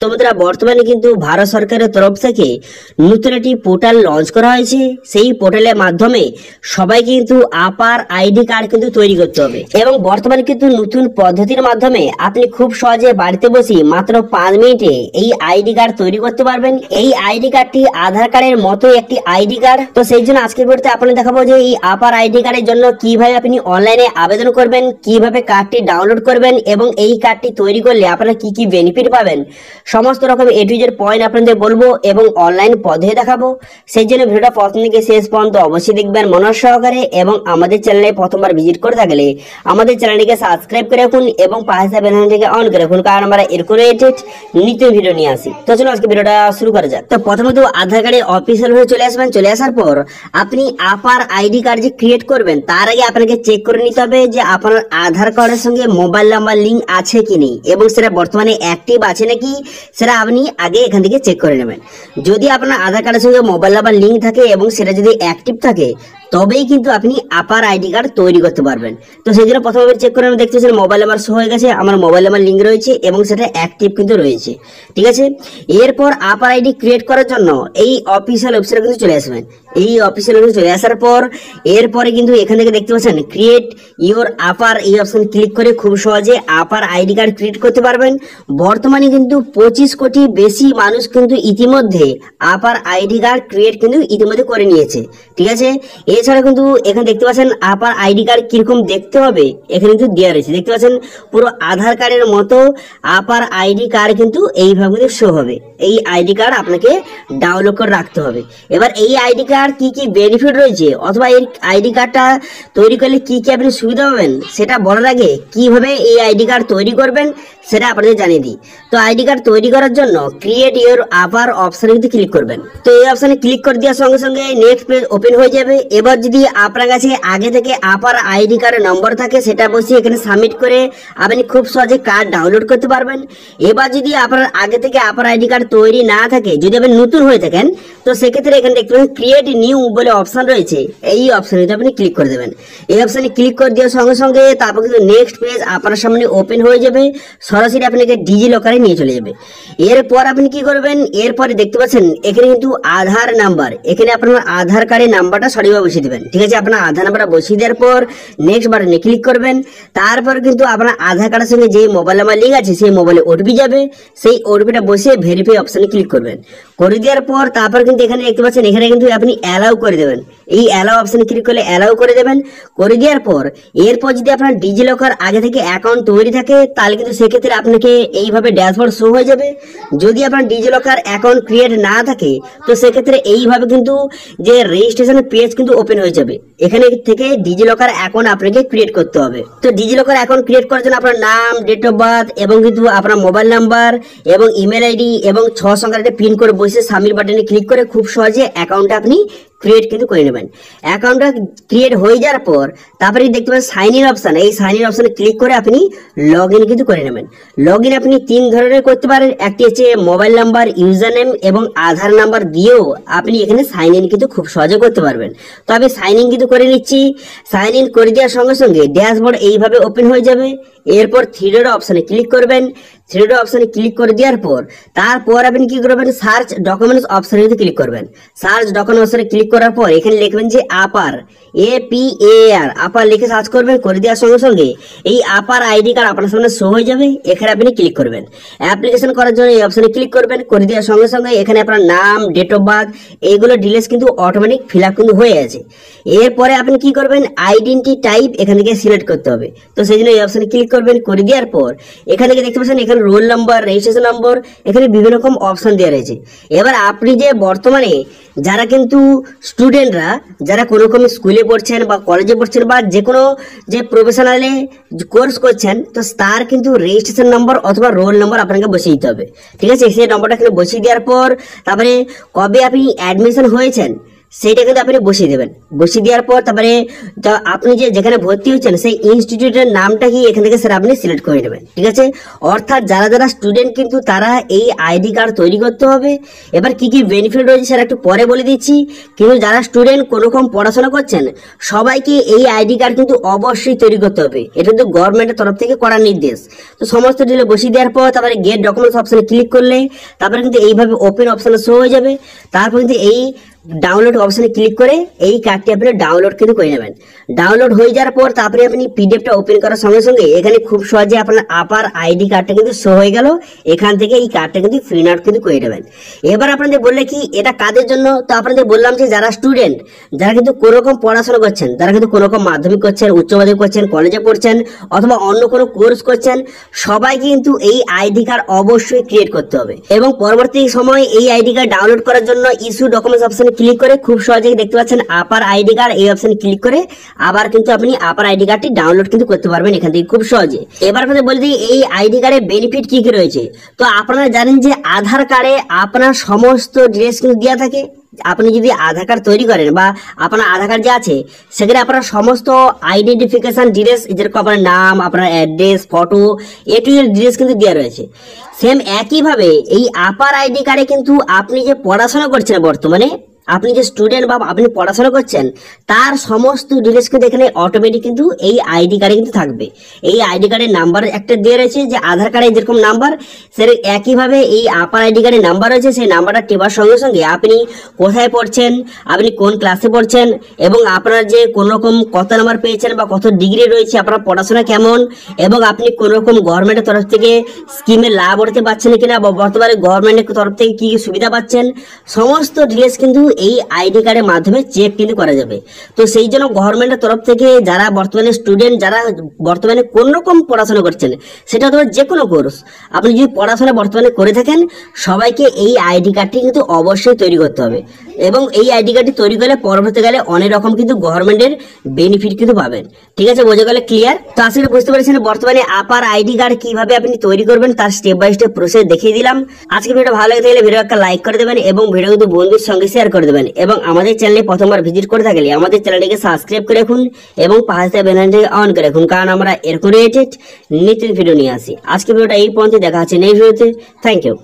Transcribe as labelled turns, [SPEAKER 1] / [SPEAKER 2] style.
[SPEAKER 1] তো বন্ধুরা বর্তমানে কিন্তু ভারত সরকারের তরফ থেকে নতুন একটি পোর্টাল লঞ্চ করা হয়েছে। সেই পোর্টালের মাধ্যমে সবাই কিন্তু আপার আইডি কার্ড কিন্তু তৈরি করতে হবে এবং বর্তমানে কিন্তু নতুন পদ্ধতির মাধ্যমে আপনি খুব সহজে বাড়িতে বসে মাত্র 5 মিনিটে এই আইডি কার্ড তৈরি করতে পারবেন। এই আইডি কার্ডটি আধার কার্ডের মতো একটি আইডি কার্ড। তো সেই জন্য আজকের ভিডিওতে আপনাদের দেখাবো যে এই আপার আইডি কার্ডের জন্য কিভাবে আপনি অনলাইনে আবেদন করবেন, কিভাবে কার্ডটি ডাউনলোড করবেন এবং এই কার্ডটি তৈরি করলে আপনারা কি কি বেনিফিট পাবেন, সমস্ত রকম এ টু জেড পয়েন্ট আপনাদের বলবো এবং অনলাইন পদ্ধতি দেখাবো। সেই জন্য ভিডিওটা প্রথম থেকে শেষ পর্যন্ত অবশ্যই দেখবেন মনোযোগ সহকারে এবং আমাদের চ্যানেলে প্রথমবার ভিজিট করে থাকলে আমাদের চ্যানেলটিকে সাবস্ক্রাইব করে রাখুন এবং পাশে বেল আইকনটিকে অন করে রাখুন, কারণ আমরা এরকম রিলেটেড নিত্য ভিডিও নিয়ে আসি। তো চলুন আজকে ভিডিওটা শুরু করা যাক। তো প্রথমত আধার কার্ডে অফিসিয়াল হয়ে চলে আসবেন। চলে আসার পর আপনি আপার আইডি কার্ড যে ক্রিয়েট করবেন তার আগে আপনাকে চেক করে নিতে হবে যে আপনার আধার কার্ডের সঙ্গে মোবাইল নাম্বার লিঙ্ক আছে কি নেই এবং সেটা বর্তমানে অ্যাক্টিভ আছে নাকি সেটা আপনি আগে এখান থেকে চেক করে নেবেন। যদি আপনার আধার কার্ডের সঙ্গে মোবাইল নাম্বার লিঙ্ক থাকে এবং সেটা যদি অ্যাক্টিভ থাকে তবেই কিন্তু আপনি আপার আইডি কার্ড তৈরি করতে পারবেন। তো সেই জন্য প্রথমে চেক করে দেখতে পাচ্ছেন মোবাইল নাম্বার শো হয়ে গেছে, আমার মোবাইল নাম্বার লিঙ্ক রয়েছে এবং সেটা অ্যাক্টিভ কিন্তু রয়েছে। ঠিক আছে, এরপর আপার আইডি ক্রিয়েট করার জন্য এই অফিসিয়াল ওয়েবসাইটে কিন্তু চলে আসবেন। এই অফিসিয়াল ওয়েবসাইটে চলে আসার পর এরপরে কিন্তু এখান থেকে দেখতে পাচ্ছেন ক্রিয়েট ইওর আপার, এই অপশন ক্লিক করে খুব সহজে আপার আইডি কার্ড ক্রিয়েট করতে পারবেন। বর্তমানে কিন্তু 25 কোটি বেশি মানুষ কিন্তু ইতিমধ্যে আপার আইডি কার্ড ক্রিয়েট কিন্তু ইতিমধ্যে করে নিয়েছে। ঠিক আছে, এছাড়া কিন্তু এখানে দেখতে পাচ্ছেন আপার আইডি কার্ড কিরকম দেখতে হবে এখানে কিন্তু দেওয়া রয়েছে। দেখতে পাচ্ছেন পুরো আধার কার্ডের মতো আপার আইডি কার্ড কিন্তু এইভাবে শো হবে। এই আইডি কার্ড আপনাকে ডাউনলোড করে রাখতে হবে। এবার এই আইডি কার্ড কি কি বেনিফিট রয়েছে অথবা এই আইডি কার্ডটা তৈরি করলে কি কি আপনি সুবিধা পাবেন সেটা বলার আগে কিভাবে এই আইডি কার্ড তৈরি করবেন সেটা আপনাদের জানিয়ে দিই। তো আইডি কার্ড তৈরি করার জন্য ক্রিয়েট ইওর আপার অপশনে কিন্তু ক্লিক করবেন। তো এই অপশনে ক্লিক করে দেওয়ার সঙ্গে সঙ্গে নেক্সট পেজ ওপেন হয়ে যাবে। এবার যদি আপনার কাছে আগে থেকে আপার আইডি কার্ডের নম্বর থাকে সেটা বসিয়ে এখানে সাবমিট করে আপনি খুব সহজে কার্ড ডাউনলোড করতে পারবেন। এবার যদি আপনার আগে থেকে আপার আইডি কার্ড তৈরি না থাকে, যদি আপনি নতুন হয়ে থাকেন, তো সেক্ষেত্রে এখানে দেখতে পাবেন ক্রিয়েট নিউ বলে অপশন রয়েছে, এই অপশনে আপনি ক্লিক করে দেবেন। এই অপশনে ক্লিক করে দেওয়ার সঙ্গে সঙ্গে তারপর কিন্তু নেক্সট পেজ আপনার সামনে ওপেন হয়ে যাবে, সরাসরি আপনাকে ডিজি লকারে নিয়ে চলে যাবে। এরপর আপনি কি করবেন, এরপরে দেখতে পাচ্ছেন এখানে কিন্তু আধার নাম্বার, এখানে আপনার আধার কার্ডের নাম্বারটা সঠিকভাবে বসিয়ে দেবেন। ঠিক আছে, আপনার আধার নাম্বারটা বসিয়ে দেওয়ার পর নেক্সট বাটনে ক্লিক করবেন। তারপর কিন্তু আপনার আধার কার্ডের সঙ্গে যে মোবাইল নাম্বার লিঙ্ক আছে সেই মোবাইলে ওটিপি যাবে, সেই ওটিপিটা বসিয়ে ভেরিফাই অপশনে ক্লিক করবেন। করে দেওয়ার পর তারপর কিন্তু এখানে দেখতে পাচ্ছেন এখানে কিন্তু আপনি অ্যালাউ করে দেবেন। এই অ্যালাউ অপশনে ক্লিক করলে অ্যালাউ করে দেবেন। করে দেওয়ার পর এরপর যদি আপনার ডিজি লকার আগে থেকে অ্যাকাউন্ট তৈরি থাকে তাহলে কিন্তু সেক্ষেত্রে আপনাকে এইভাবে ড্যাশবোর্ড শো হয়ে যাবে। যদি আপনার ডিজি লকার অ্যাকাউন্ট ক্রিয়েট না থাকে তো সেক্ষেত্রে এইভাবে কিন্তু যে রেজিস্ট্রেশনের পেজ কিন্তু ওপেন হয়ে যাবে। এখানে থেকে ডিজি লকার অ্যাকাউন্ট আপনাকে ক্রিয়েট করতে হবে। তো ডিজি লকার অ্যাকাউন্ট ক্রিয়েট করার জন্য আপনার নাম, ডেট অফ বার্থ এবং কিন্তু আপনার মোবাইল নাম্বার এবং ইমেল আইডি এবং 6 সংখ্যার একটা পিন করে বসে সাবমিট বাটনে ক্লিক করে খুব সহজে অ্যাকাউন্টটা আপনি ক্রিয়েট কিন্তু করে নেবেন। অ্যাকাউন্টটা ক্রিয়েট হয়ে যাওয়ার পর তারপরে দেখতে পাবেন সাইন ইন অপশন, এই সাইন ইন অপশনে ক্লিক করে আপনি লগ ইন কিন্তু করে নেবেন। লগ ইন আপনি 3 ধরনের করতে পারেন। একটি হচ্ছে মোবাইল নাম্বার, ইউজার নেম এবং আধার নাম্বার দিয়েও আপনি এখানে সাইন ইন কিন্তু খুব সহজে করতে পারবেন। তো আমি সাইন ইন কিন্তু করে নিচ্ছি। সাইন ইন করে দেওয়ার সঙ্গে সঙ্গে ড্যাশবোর্ড এইভাবে ওপেন হয়ে যাবে। এরপর থ্রি ডট অপশনে ক্লিক করবেন। থ্রি ডট অপশনে ক্লিক করে দেওয়ার পর তারপর আপনি কি করবেন, সার্চ ডকুমেন্টস অপশনে ক্লিক করবেন। সার্চ ডকুমেন্টস অপশনে ক্লিক করার পর এখানে লিখবেন যে আপার, APAR আপার লিখে সার্চ করবেন। করে দেওয়ার সঙ্গে সঙ্গে এই আপার আইডি কার্ড আপনার সামনে শো হয়ে যাবে। এখানে আপনি ক্লিক করবেন। অ্যাপ্লিকেশন করার জন্য এই অপশনে ক্লিক করবেন। করে দেওয়ার সঙ্গে সঙ্গে এখানে আপনার নাম, ডেট অফ বার্থ এইগুলো ডিটেইলস কিন্তু অটোমেটিক ফিল আপ কিন্তু হয়ে আছে। এরপরে আপনি কি করবেন, আইডেন্টি টাইপ এখান থেকে সিলেক্ট করতে হবে। তো সেই জন্য এই অপশনে ক্লিক করবেন। করে দেওয়ার পর এখান থেকে দেখতে পাচ্ছেন এখানে রোল নাম্বার, রেজিস্ট্রেশন নম্বর, এখানে বিভিন্ন রকম অপশন দেওয়া রয়েছে। এবার আপনি যে বর্তমানে যারা কিন্তু স্টুডেন্টরা যারা কোনো রকম স্কুলে পড়ছেন বা কলেজে পড়ছেন বা যে কোনো যে প্রফেশনালে কোর্স করছেন, তো তার কিন্তু রেজিস্ট্রেশন নম্বর অথবা রোল নম্বর আপনাকে বসিয়ে দিতে হবে। ঠিক আছে, সেই নম্বরটা এখানে বসিয়ে দেওয়ার পর তারপরে কবে আপনি অ্যাডমিশন হয়েছেন সেইটা কিন্তু আপনি বসিয়ে দেবেন। বসিয়ে দেওয়ার পর তারপরে আপনি যেখানে ভর্তি হচ্ছেন সেই ইনস্টিটিউটের নামটা কি এখান থেকে স্যার আপনি সিলেক্ট করে নেবেন, ঠিক আছে। অর্থাৎ যারা স্টুডেন্ট কিন্তু তারা এই আইডি কার্ড তৈরি করতে হবে। এবার কি কি বেনিফিট রয়েছে স্যার একটু পরে বলে দিচ্ছি, কিন্তু যারা স্টুডেন্ট কোনো রকম পড়াশোনা করছেন সবাইকে এই আইডি কার্ড কিন্তু অবশ্যই তৈরি করতে হবে। এটা কিন্তু গভর্নমেন্টের তরফ থেকে করার নির্দেশ। তো সমস্ত ডিটেল বসিয়ে দেওয়ার পর তারপরে গেট ডকুমেন্টস অপশনে ক্লিক করলে তারপরে কিন্তু এইভাবে ওপেন অপশনে শো হয়ে যাবে। তারপর কিন্তু এই ডাউনলোড অপশনে ক্লিক করে এই কার্ডটি আপনি ডাউনলোড কিন্তু করে নেবেন। ডাউনলোড হয়ে যাওয়ার পর তারপরে আপনি পিডিএফটা ওপেন করার সঙ্গে সঙ্গে এখানে খুব সহজে আপনার আপার আইডি কার্ডটা কিন্তু শো হয়ে গেল। এখান থেকে এই কার্ডটা কিন্তু প্রিন্ট আউট কিন্তু করে নেবেন। এবার আপনাদের বললে কি এটা কাদের জন্য, তো আপনাদের বললাম যে যারা স্টুডেন্ট যারা কিন্তু কোনো রকম পড়াশোনা করছেন, যারা কিন্তু কোনো রকম মাধ্যমিক করছেন, উচ্চ মাধ্যমিক করছেন, কলেজে পড়ছেন অথবা অন্য কোনো কোর্স করছেন, সবাই কিন্তু এই আইডি কার্ড অবশ্যই ক্রিয়েট করতে হবে। এবং পরবর্তী সময় এই আইডি কার্ড ডাউনলোড করার জন্য ইস্যু ডকুমেন্টস অপশনে ক্লিক করে খুব সহজেই দেখতে পাচ্ছেন আপার আইডি কার্ড, এই অপশনে ক্লিক করে আবার কিন্তু আপনি আপার আইডি কার্ডটি ডাউনলোড কিন্তু করতে পারবেন এখান থেকে খুব সহজে। এবার আপনাদের বলে দিই এই আইডি কার্ডের বেনিফিট কি কি রয়েছে। তো আপনারা জানেন যে আধার কার্ডে আপনার সমস্ত ডিটেইলস কিন্তু দেওয়া থাকে। আপনি যদি আধার কার্ড তৈরি করেন বা আপনার আধার কার্ড যে আছে সেখানে আপনার সমস্ত আইডেন্টিফিকেশন ডিটেইলস যেরকম আপনার নাম, আপনার address, photo, A to Z details কিন্তু দেওয়া রয়েছে। সেম একইভাবে এই আপার আইডি কার্ডে কিন্তু আপনি যে পড়াশোনা করছেন বর্তমানে, আপনি যে স্টুডেন্ট বা আপনি পড়াশোনা করছেন তার সমস্ত ডিটেইলস কিন্তু এখানে অটোমেটিক কিন্তু এই আইডি কার্ডে কিন্তু থাকবে। এই আইডি কার্ডের নাম্বার একটা দিয়ে রয়েছে যে আধার কার্ডে যেরকম নাম্বার, সেটা একইভাবে এই আপার আইডি কার্ডের নাম্বার রয়েছে। সেই নাম্বারটা টেপার সঙ্গে সঙ্গে আপনি কোথায় পড়ছেন, আপনি কোন ক্লাসে পড়ছেন এবং আপনার যে কোন রকম কত নাম্বার পেয়েছেন বা কত ডিগ্রি রয়েছে, আপনার পড়াশোনা কেমন, এবং আপনি কোন রকম গভর্নমেন্টের তরফ থেকে স্কিমের লাভ উঠাতে পারছেন কিনা বা বর্তমানে গভর্নমেন্টের তরফ থেকে কি কি সুবিধা পাচ্ছেন, সমস্ত ডিটেইলস কিন্তু এই আইডি কার্ডের মাধ্যমে চেক কিন্তু করা যাবে। তো সেই জন্য গভর্নমেন্টের তরফ থেকে যারা বর্তমানে স্টুডেন্ট, যারা বর্তমানে কোন রকম পড়াশোনা করছেন, সেটা তোমার যে কোনো কোর্স আপনি যদি পড়াশোনা বর্তমানে করে থাকেন, সবাইকে এই আইডি কার্ডটি কিন্তু অবশ্যই তৈরি করতে হবে। এবং এই আইডি কার্ডটি তৈরি করলে পরবর্তীকালে অনেক রকম কিন্তু গভর্নমেন্টের বেনিফিট কিন্তু পাবেন। ঠিক আছে, বোঝা গেলে ক্লিয়ার? তো আসলে বুঝতে পেরেছেন বর্তমানে আপার আইডি কার্ড কিভাবে আপনি তৈরি করবেন তার স্টেপ বাই স্টেপ প্রসেস দেখিয়ে দিলাম। আজকে ভিডিও ভালো লাগে থাকলে ভিডিও একটা লাইক করে দেবেন এবং ভিডিও কিন্তু বন্ধুদের সঙ্গে শেয়ার করে দেবেন। এবং আমাদের চ্যানেলে প্রথমবার ভিজিট করে থাকলে আমাদের চ্যানেলটিকে সাবস্ক্রাইব করে রাখুন এবং পাশে বেল আইকনটি অন করে রাখুন, কারণ আমরা এরকম রিলেটেড নিত্য ভিডিও নিয়ে আসি। আজকে ভিডিওটা এই পর্যন্ত, দেখা হচ্ছে নেক্সট ভিডিওতে। Thank you.